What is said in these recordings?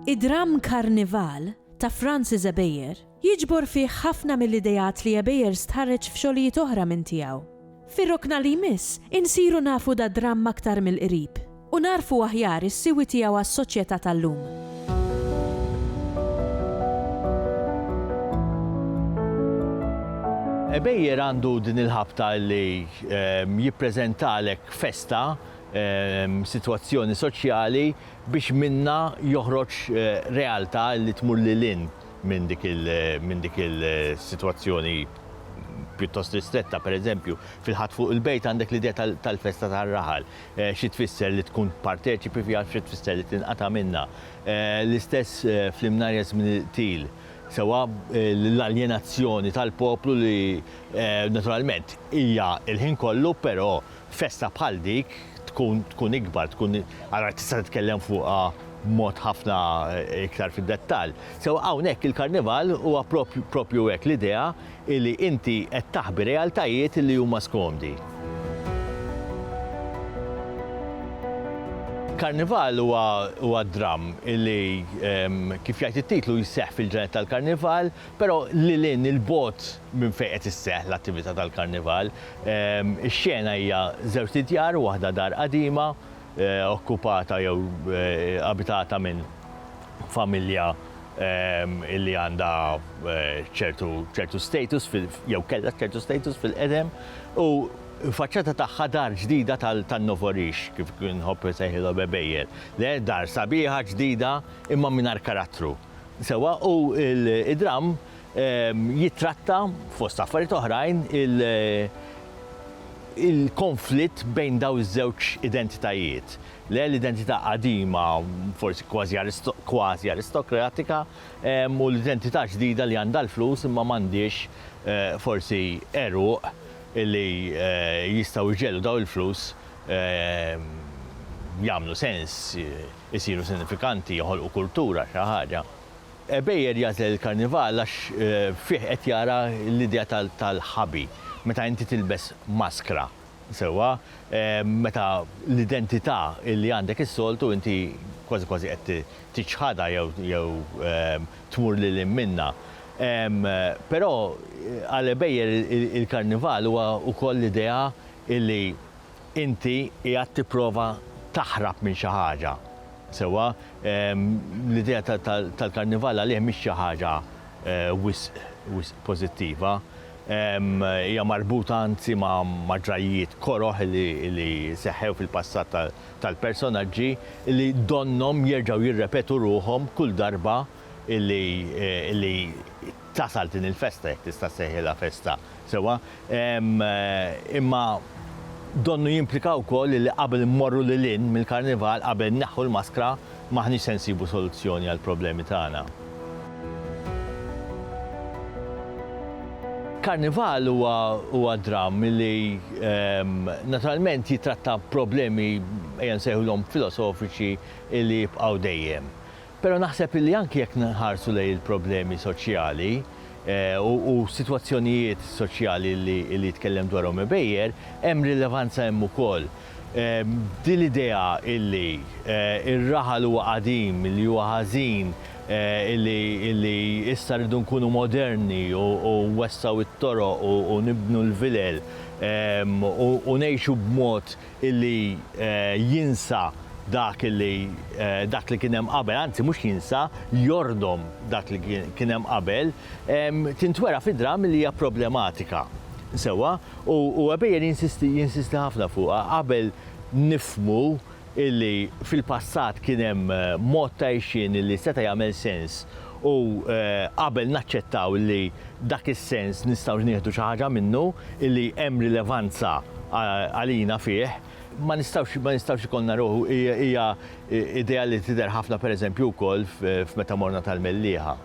Id-dram Karnival ta' Francis Ebeyer jiġbor fih ħafna mill-idejat li Ebeyer stħarreġ f'xogħlijiet oħra minn tiegħu. Fir-rokna li jmiss insiru nafu da dram aktar mill-qrib u narfu aħjar is-siwi tiegħu għas-soċjetà tal-lum. Ebeyer għandu din il-ħabta li jippreżentalek festa, situazzjoni soċjali biex minna joħroġ realtà li tmur lil minn dik il-situazzjoni pjuttost ristretta. Per eżempju, fil-ħadd fuq il-bejt għandek l-idea tal-festa tar-raħal, xi tfisser li tkun parteċipi fiha, xi tfisser li tinqata' minnha. L-istess fl-imnarjes mill-qtil, sewa l-aljenazzjoni tal-poplu li naturalment hija l-ħin kollu, però festa bħal dik tkun ikbar, allora tista' titkellem fuqha b'mod ħafna iktar fid-dettall. So hawnhekk il-karnival huwa proprju hekk l-idea li inti qed taħbi realtajiet li huma skomdi. Karnival huwa dram illi kif jgħid it-titlu jisseħħ fil-ġranet tal-karnival, però lilin il-bot minn fejn qed isseħħ l-attività tal-karnival. Ix-xena hija żewġ djar, waħda dar qadima, okkupata jew abitata minn familja illi għandha ċertu status jew kellha ċertu status fil-qedem u faċċata tagħha dar ġdida tan-Novorix, kif kien ħobb isejħilha Ebeyer. Le dar sabiħa ġdida imma mingħajr karattru. Sewwa u id-dram jitratta fost affarijiet oħrajn il-konflitt bejn daw iż-żewġ identitajiet. Le l-identità qadima, forsi kważi aristokratika, u l-identità ġdida li għandha l-flus imma m'għandix forsi eruq illi jistgħu jġellu daw il-flus jagħmlu sens, isiru sinifikanti, joħolqu kultura xi ħaġa. Ebeyer jagħżel il-karnival għax fih qed jara l-idea tal-ħabi meta inti tilbes maskra. Sewwa meta l-identità illi għandek is-soltu inti kważi qed tiċħadha jew tmur lil minnha. Però għal Ebeyer il-karnival huwa wkoll l-idea illi inti qiegħed tipprova taħrab minn xi ħaġa. Sewwa l-idea tal-karnival għalih mhix xi ħaġa wisq pożittiva. Hija marbuta anzi ma' ġrajiet koroħ li seħħew fil-passat tal-personaġġi li donhom jerġgħu jirrepetu ruhom kull darba illi tasal din il-festa, jekk tista' sejħilha festa. Sewwa imma donnu jimplikaw wkoll li qabel immorru lil hinn mill-karnival, qabel neħħu l-maskra maħniex se nsibu soluzzjoni għall-problemi tagħna. Karnival huwa dram li naturalment jitratta problemi ejja nsejħulhom filosofiċi li jibqgħu dejjem. Però naħseb li anke jekk nħarsu lejn il-problemi soċjali u sitwazzjonijiet soċjali li jitkellem dwarhom Ebeyer, hemm rilevanza hemm ukoll. Din l-idea illi ir-raħal huwa qadim, li huwa ħażin, illi issa rridu nkunu moderni u wessaw it-toroq u nibnu l-vilel u ngħixu b'mod illi jinsa dak li kien hemm qabel, anzi mhux jinsa, jordom dak li kien hemm qabel, tintwera fid-dram li hija problematika. Sewwa, u Ebeyer jinsisti ħafna fuqha qabel nifhmu illi fil-passat kien hemm mod ta' għixien illi seta' jagħmel sens u qabel naċċettaw li dak is-sens nistgħu nieħdu xi ħaġa minnu illi hemm rilevanza għalina fih. Ma nistawx ikollna ruħu hija idea li tidher ħafna pereżempju wkoll f'meta morna tal-Mellieħa.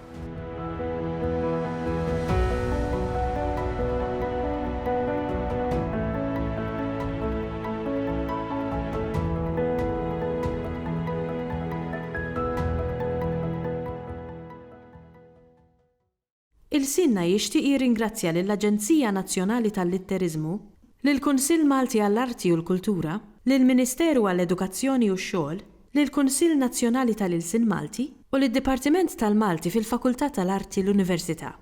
Il-Sinna jixtieq jirringrazzja lill-Aġenzija Nazzjonali tal-Litteriżmu, lill-Kunsill Malti għall-Arti u l-Kultura, lill-Ministeru għall-Edukazzjoni u x-Xogħol, lill-Kunsill Nazzjonali tal-Ilsien Malti u lid-Dipartiment tal-Malti fil-Fakultà tal-Arti l-Università.